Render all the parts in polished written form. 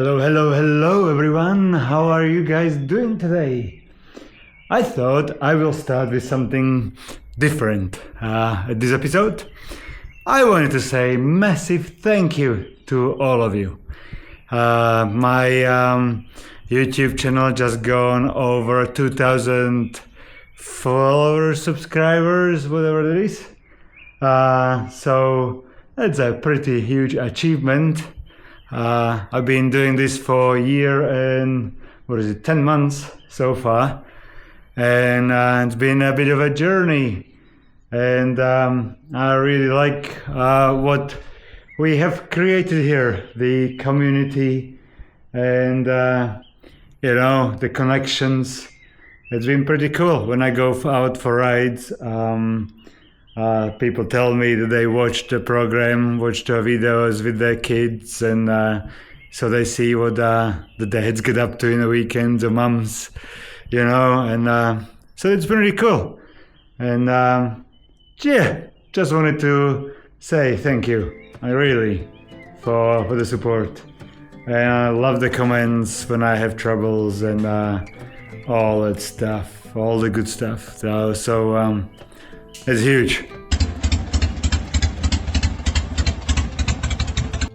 Hello everyone, how are you guys doing today? I thought I will start with something different at this episode. I wanted to say massive thank you to all of you. My YouTube channel just gone over 2,000 followers, subscribers, whatever it is. So that's a pretty huge achievement. I've been doing this for a year and 10 months so far, and it's been a bit of a journey, and I really like what we have created here, the community and the connections. It's been pretty cool. When I go out for rides, people tell me that they watch the program, watch the videos with their kids, and so they see what the dads get up to in the weekends, the mums, and so it's pretty cool. And just wanted to say thank you, for the support. And I love the comments when I have troubles and all that stuff, all the good stuff. So it's huge.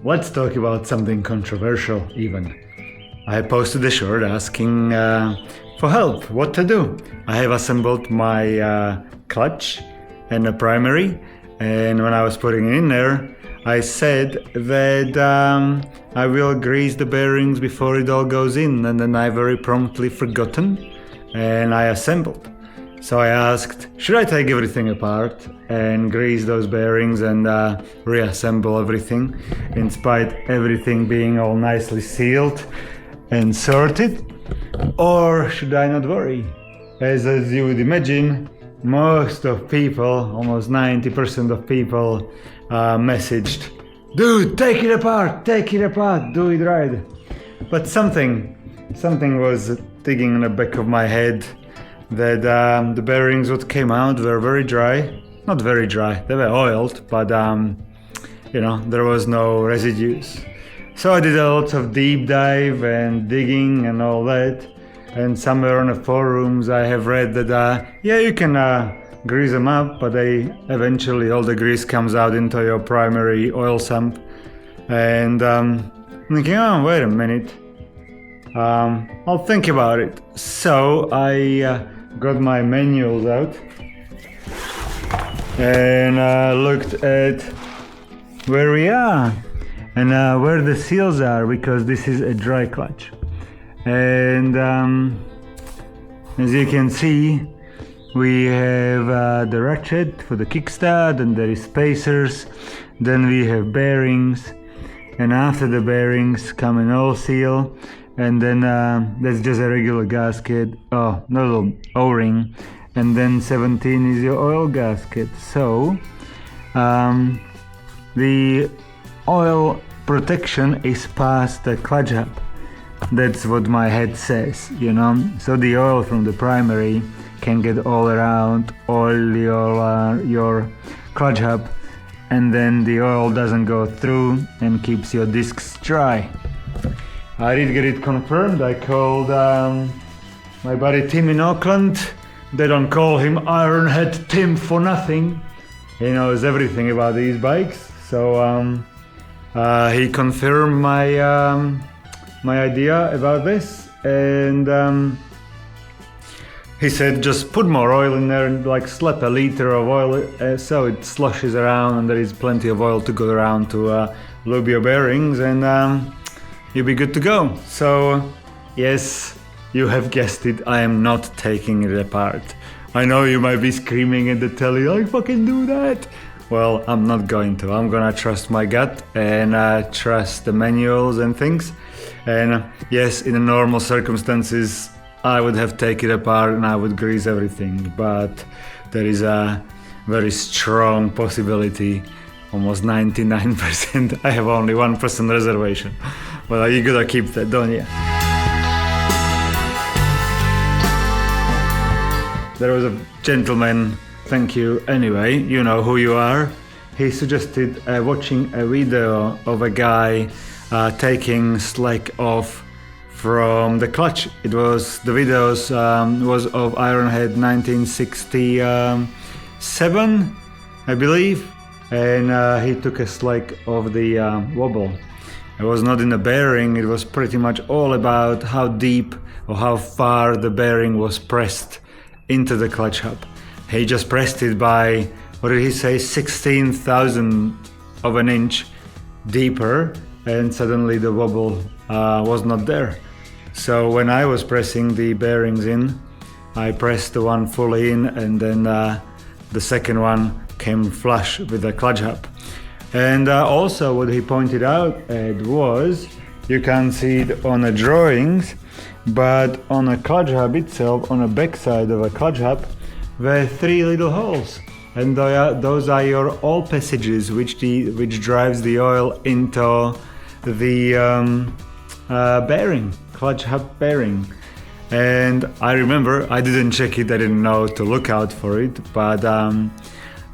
Let's talk about something controversial even. I posted a short asking for help, what to do. I have assembled my clutch and a primary, and when I was putting it in there, I said that I will grease the bearings before it all goes in, and then I very promptly forgotten and I assembled. So I asked, should I take everything apart and grease those bearings and reassemble everything, in spite everything being all nicely sealed and sorted? Or should I not worry? As you would imagine, most of people, almost 90% of people messaged, dude, take it apart, do it right. But something was digging in the back of my head, that the bearings what came out were very dry. Not very dry, they were oiled, but there was no residues. So I did a lot of deep dive and digging and all that, and somewhere on the forums I have read that you can grease them up, but eventually all the grease comes out into your primary oil sump. And I'm thinking, oh, wait a minute, I'll think about it. So I got my manuals out and looked at where we are and where the seals are, because this is a dry clutch. And as you can see, we have the ratchet for the kickstart, and there is spacers, then we have bearings, and after the bearings come an oil seal, and then that's just a regular gasket, little O-ring, and then 17 is your oil gasket. So the oil protection is past the clutch hub. That's what my head says, so the oil from the primary can get all around your clutch hub, and then the oil doesn't go through and keeps your discs dry. I did get it confirmed. I called my buddy Tim in Auckland. They don't call him Ironhead Tim for nothing. He knows everything about these bikes. So he confirmed my idea about this, and he said just put more oil in there and slap a liter of oil so it sloshes around and there is plenty of oil to go around to lube your bearings, and you'll be good to go. So yes, you have guessed it, I am not taking it apart. I know you might be screaming at the telly, like, fucking do that. Well, I'm not going to. I'm gonna trust my gut and trust the manuals and things. And yes, in the normal circumstances, I would have taken it apart and I would grease everything. But there is a very strong possibility, almost 99%. I have only 1% reservation. Well, you gotta keep that, don't you? There was a gentleman, thank you anyway, you know who you are. He suggested watching a video of a guy taking slack off from the clutch. It was the videos was of Ironhead 1967, I believe, and he took a slack of the wobble. It was not in the bearing, it was pretty much all about how deep or how far the bearing was pressed into the clutch hub. He just pressed it by, what did he say, 16,000 of an inch deeper, and suddenly the wobble was not there. So when I was pressing the bearings in, I pressed the one fully in, and then the second one came flush with the clutch hub. And also what he pointed out, Ed, was, you can't see it on the drawings, but on a clutch hub itself, on the back side of a clutch hub, there are 3 little holes. And those are your oil passages, which drives the oil into the bearing, clutch hub bearing. And I remember, I didn't check it, I didn't know to look out for it, but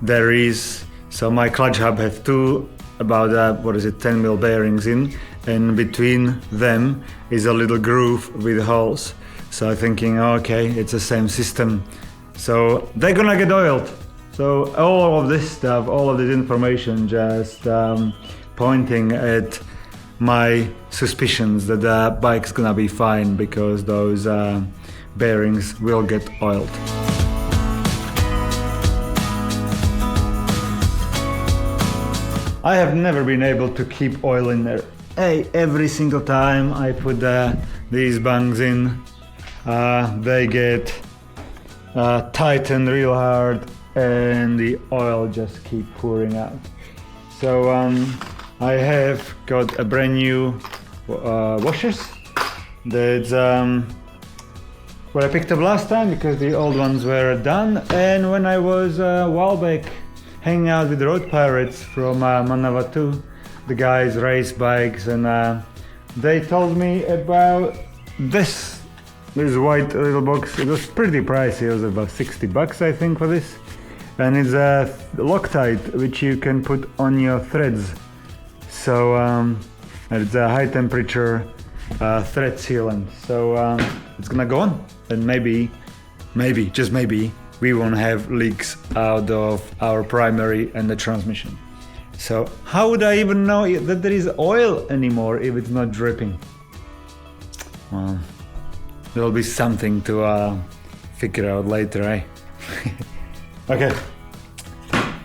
there is, so my clutch hub has 2 about 10 mil bearings in, and between them is a little groove with holes. So I'm thinking, okay, it's the same system, so they're gonna get oiled. So all of this stuff, all of this information, just pointing at my suspicions that the bike's gonna be fine because those bearings will get oiled. I have never been able to keep oil in there. Hey, every single time I put these bungs in, they get tightened real hard and the oil just keep pouring out. So I have got a brand new washers. That's what I picked up last time because the old ones were done, and when I was a while back hanging out with the road pirates from Manawatu, the guys race bikes, and they told me about this white little box. It was pretty pricey, it was about $60 I think for this, and it's a Loctite which you can put on your threads. So it's a high temperature thread sealant, so it's gonna go on, and maybe, just maybe, we won't have leaks out of our primary and the transmission. So how would I even know that there is oil anymore if it's not dripping? Well, there'll be something to figure out later, eh? Okay,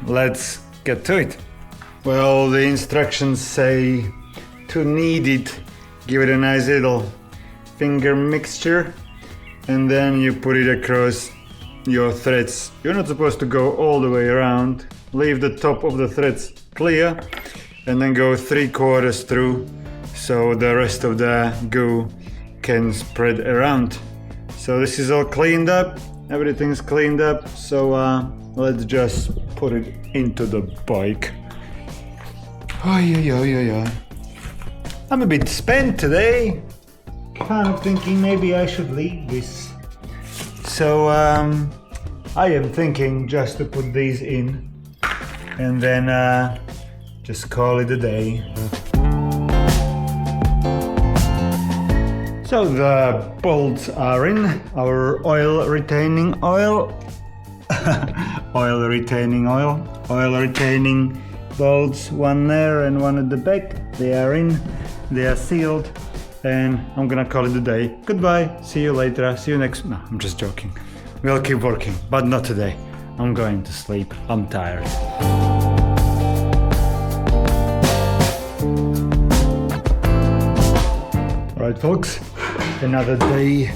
let's get to it. Well, the instructions say to knead it, give it a nice little finger mixture, and then you put it across your threads. You're not supposed to go all the way around. Leave the top of the threads clear and then go 3/4 through so the rest of the goo can spread around. So this is all cleaned up, everything's cleaned up, so let's just put it into the bike. I'm a bit spent today, kind of thinking maybe I should leave this. So I am thinking just to put these in and then just call it a day. So the bolts are in, our oil retaining bolts, one there and one at the back. They are in, they are sealed, and I'm gonna call it a day. Goodbye, see you later, see you next. No, I'm just joking. We'll keep working, but not today. I'm going to sleep, I'm tired. Alright folks, another day,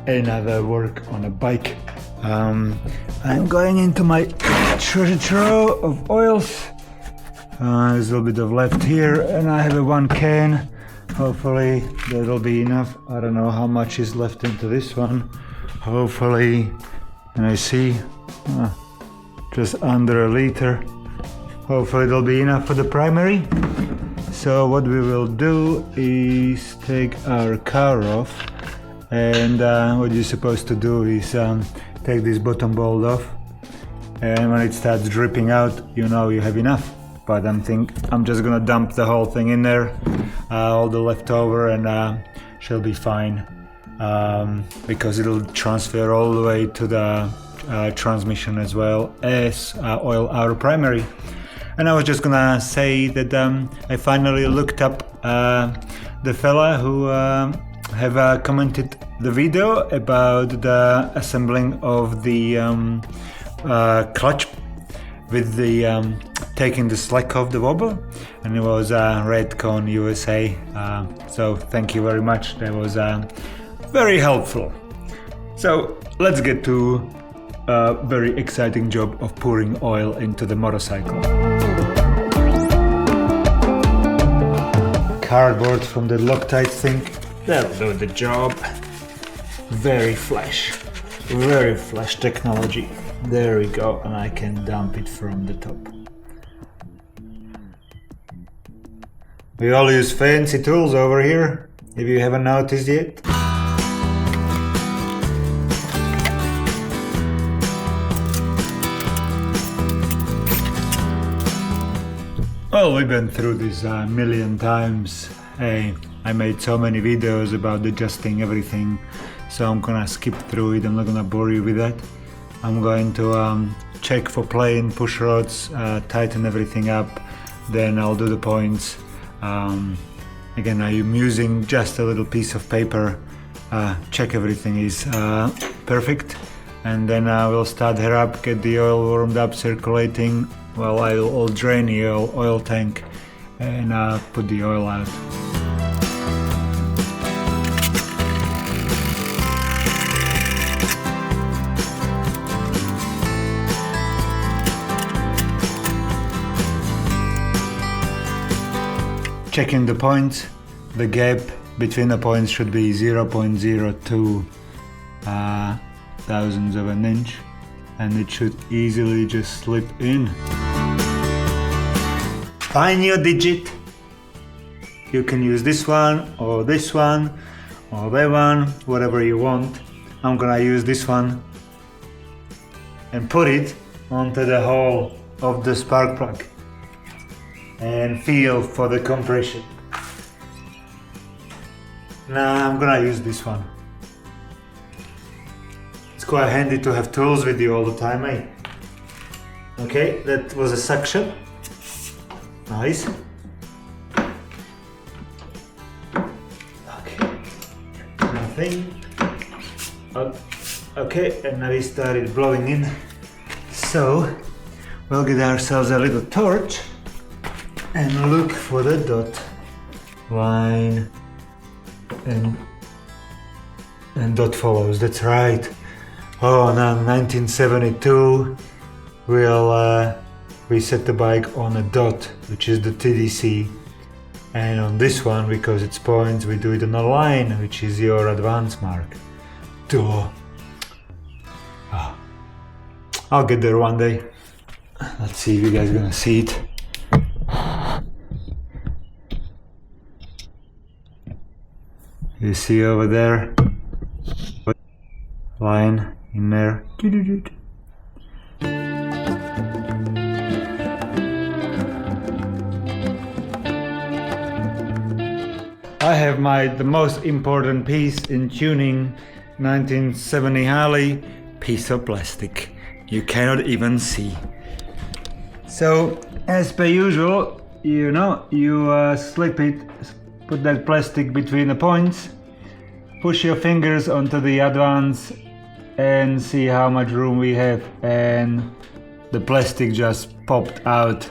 another work on a bike. I'm going into my treasure trove of oils. There's a little bit of left here, and I have a 1 can. Hopefully that'll be enough. I don't know how much is left into this one. Hopefully, and I see just under 1 liter. Hopefully it'll be enough for the primary. So what we will do is take our car off, and what you're supposed to do is take this bottom bolt off, and when it starts dripping out, you know you have enough. But I'm just gonna dump the whole thing in there. all the leftover, and she'll be fine, because it'll transfer all the way to the transmission as well as oil our primary. And I was just gonna say that I finally looked up the fella who have commented the video about the assembling of the clutch with the taking the slack off the wobble, and it was Redcon USA. So thank you very much, that was very helpful. So let's get to a very exciting job of pouring oil into the motorcycle. Cardboard from the Loctite thing, that'll do the job. Very flash technology. There we go, and I can dump it from the top. We all use fancy tools over here, if you haven't noticed yet. Well, we've been through this a million times. Hey, I made so many videos about adjusting everything, so I'm gonna skip through it. I'm not gonna bore you with that. I'm going to check for plain push rods, tighten everything up, then I'll do the points. Again, I'm using just a little piece of paper, check everything is perfect, and then I will start her up, get the oil warmed up, circulating. Well, I'll drain the oil tank and put the oil out. Checking the points, the gap between the points should be 0.02 thousandths of an inch, and it should easily just slip in. Find your digit. You can use this one or that one, whatever you want. I'm gonna use this one and put it onto the hole of the spark plug and feel for the compression. Now I'm gonna use this one. It's quite handy to have tools with you all the time, eh? Okay, that was a suction. Nice. Okay, nothing. Okay, and now we started blowing in. So we'll get ourselves a little torch and look for the dot line, and dot follows. That's right. Oh, now 1972 we set the bike on a dot, which is the TDC, and on this one, because it's points, we do it on a line, which is your advance mark. Duh. Oh. I'll get there one day. Let's see if you guys are gonna see it. You see over there, line in there. I have the most important piece in tuning 1970 Harley, piece of plastic. You cannot even see. So, as per usual, you slip it, put that plastic between the points, push your fingers onto the advance and see how much room we have, and the plastic just popped out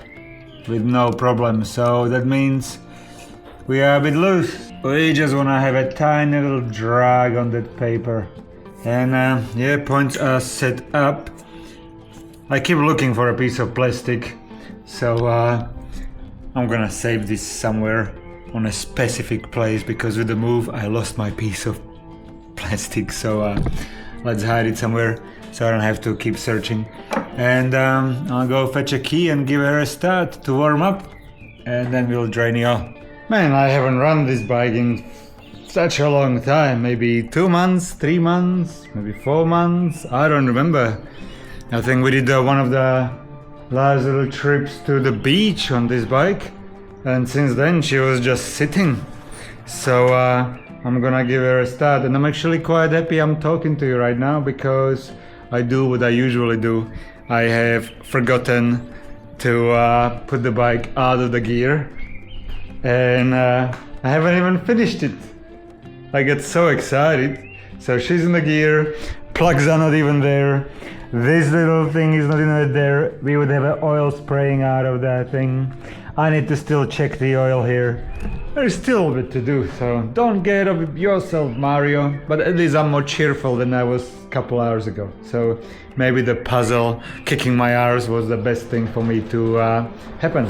with no problem. So that means we are a bit loose. We just want to have a tiny little drag on that paper, and yeah, points are set up. I keep looking for a piece of plastic, so I'm gonna save this somewhere on a specific place, because with the move I lost my piece of plastic. So let's hide it somewhere so I don't have to keep searching. And I'll go fetch a key and give her a start to warm up, and then we'll drain it off. Man, I haven't run this bike in such a long time. Maybe 2 months, 3 months, maybe 4 months. I don't remember. I think we did one of the last little trips to the beach on this bike. and since then she was just sitting. So I'm gonna give her a start, and I'm actually quite happy I'm talking to you right now because I do what I usually do. I have forgotten to put the bike out of the gear, and I haven't even finished it. I get so excited. So she's in the gear, plugs are not even there. This little thing is not even there. We would have an oil spraying out of that thing. I need to still check the oil here. There's still a bit to do, so don't get up yourself, Mario. But at least I'm more cheerful than I was a couple hours ago. So maybe the puzzle kicking my arse was the best thing for me to happen.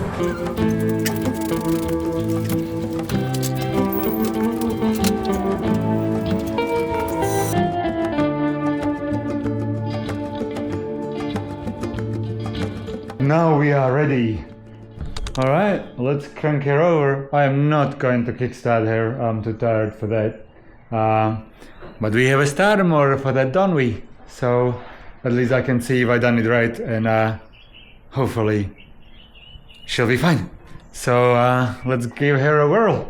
Now we are ready. Alright, let's crank her over. I am not going to kickstart her, I'm too tired for that. But we have a starter motor for that, don't we? So at least I can see if I done it right, and hopefully she'll be fine. So let's give her a whirl.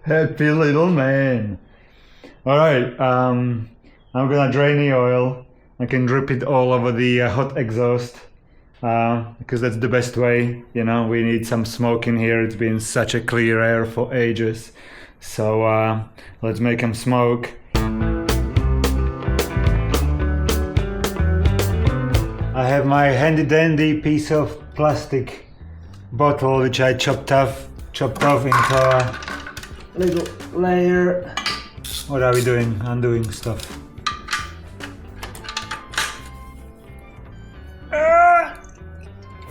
Happy little man. Alright, I'm gonna drain the oil. I can drip it all over the hot exhaust because that's the best way. You know, we need some smoke in here. It's been such a clear air for ages. So let's make them smoke. I have my handy dandy piece of plastic bottle which I chopped off into a little layer. What are we doing? Undoing stuff.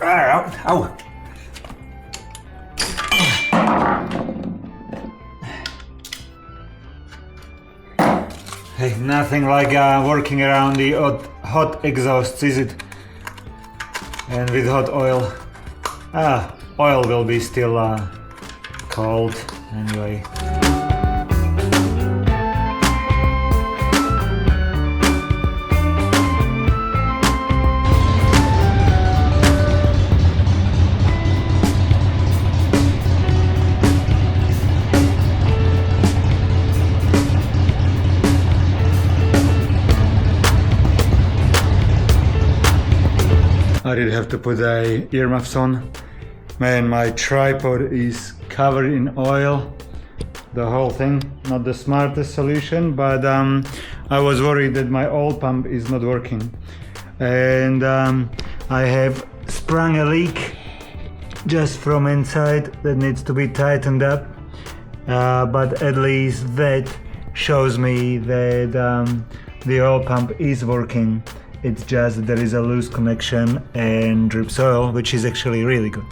Ow. Hey, nothing like working around the hot exhausts, is it? And with hot oil. Oil will be still cold anyway. I did have to put earmuffs on. Man, my tripod is covered in oil. The whole thing, not the smartest solution, but I was worried that my oil pump is not working. And I have sprung a leak just from inside that needs to be tightened up. But at least that shows me that the oil pump is working. It's just that there is a loose connection and drips oil, which is actually really good.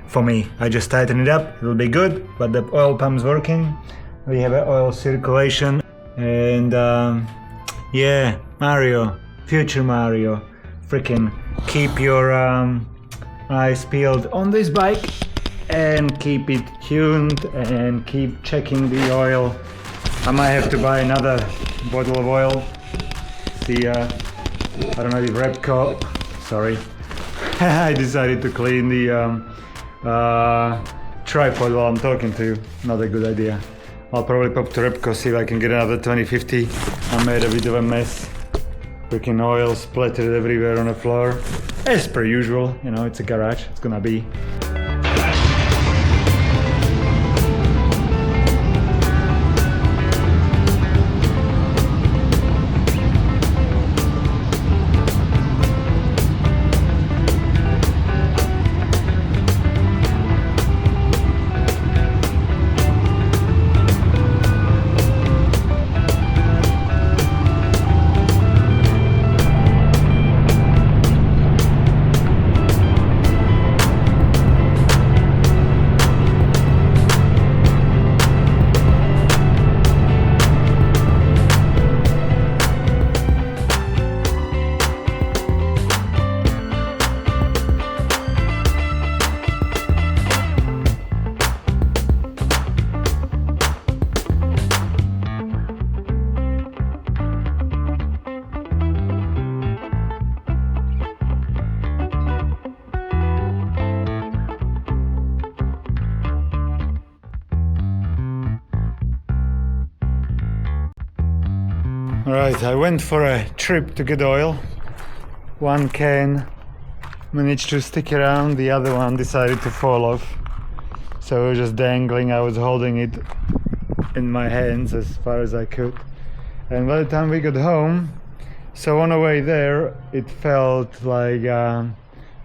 For me, I just tighten it up, it'll be good, but the oil pump's working. We have an oil circulation, and yeah, Mario, future Mario, freaking keep your eyes peeled on this bike and keep it tuned and keep checking the oil. I might have to buy another bottle of oil. I don't know, the Repco, sorry. I decided to clean the tripod while I'm talking to you. Not a good idea. I'll probably pop to Repco, see if I can get another 2050 I made a bit of a mess. Freaking oil splattered everywhere on the floor. As per usual, you know, it's a garage, it's gonna be. Right, I went for a trip to get oil. One can managed to stick around, the other one decided to fall off. So it was just dangling, I was holding it in my hands as far as I could. And by the time we got home, so on the way there, it felt like I'm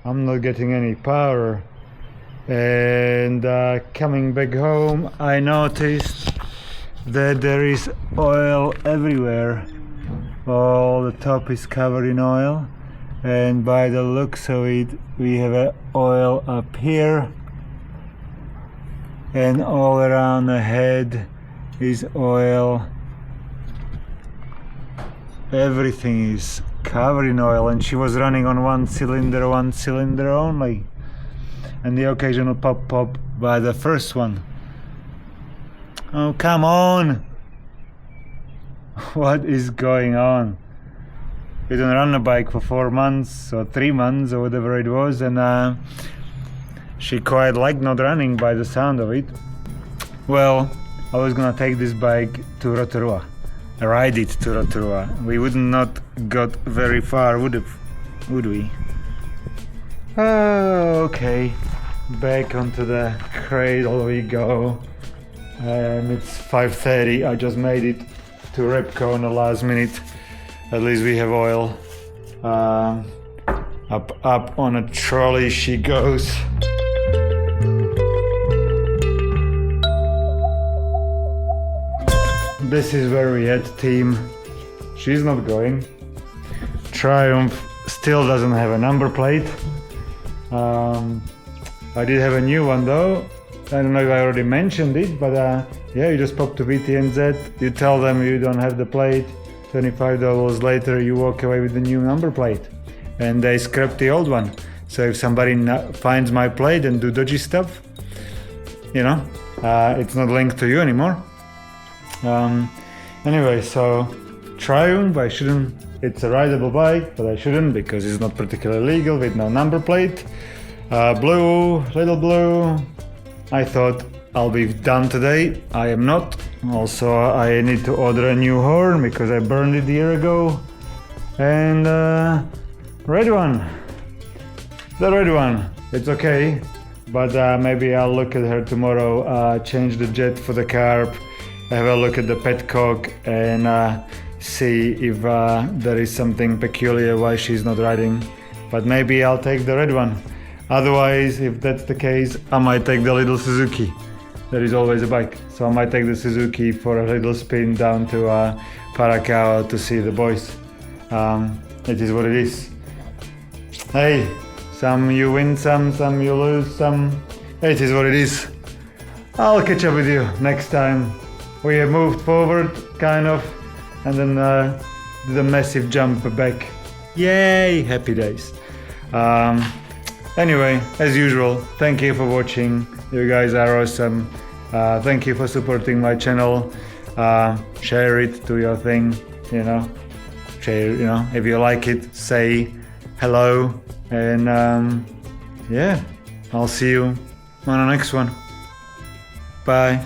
not getting any power. And coming back home, I noticed that there is oil everywhere. All the top is covered in oil, and by the looks of it, we have oil up here, and all around the head is oil. Everything is covered in oil, and she was running on one cylinder only, and the occasional pop by the first one. Oh, come on! What is going on? We didn't run a bike for 4 months or 3 months or whatever it was, and she quite liked not running by the sound of it. Well, I was gonna take this bike to Rotorua, ride it to Rotorua. We would not got very far, would we? Oh, okay, back onto the cradle we go. It's 5:30. I just made it to Repco in the last minute. At least we have oil. Up on a trolley she goes. This is where we at, team. She's not going. Triumph still doesn't have a number plate. I did have a new one though. I don't know if I already mentioned it, but yeah, you just pop to VTNZ, you tell them you don't have the plate, $25 later you walk away with the new number plate, and they scrap the old one. So if somebody finds my plate and do dodgy stuff, you know, it's not linked to you anymore. Anyway, so Triumph, I shouldn't, it's a rideable bike, but I shouldn't because it's not particularly legal with no number plate. Blue, little blue. I thought I'll be done today. I am not. Also, I need to order a new horn because I burned it a year ago. And red one. The red one. It's okay. But maybe I'll look at her tomorrow, change the jet for the carb, have a look at the petcock, and see if there is something peculiar why she's not riding. But maybe I'll take the red one. Otherwise, if that's the case, I might take the little Suzuki. There is always a bike. So I might take the Suzuki for a little spin down to Paracao to see the boys. It is what it is. Hey, some you win some you lose some. It is what it is. I'll catch up with you next time. We have moved forward, kind of, and then did a massive jump back. Yay, happy days. Anyway, as usual, thank you for watching. You guys are awesome. Thank you for supporting my channel. Share it, do your thing, you know. Share, you know, if you like it, say hello. And yeah, I'll see you on the next one. Bye.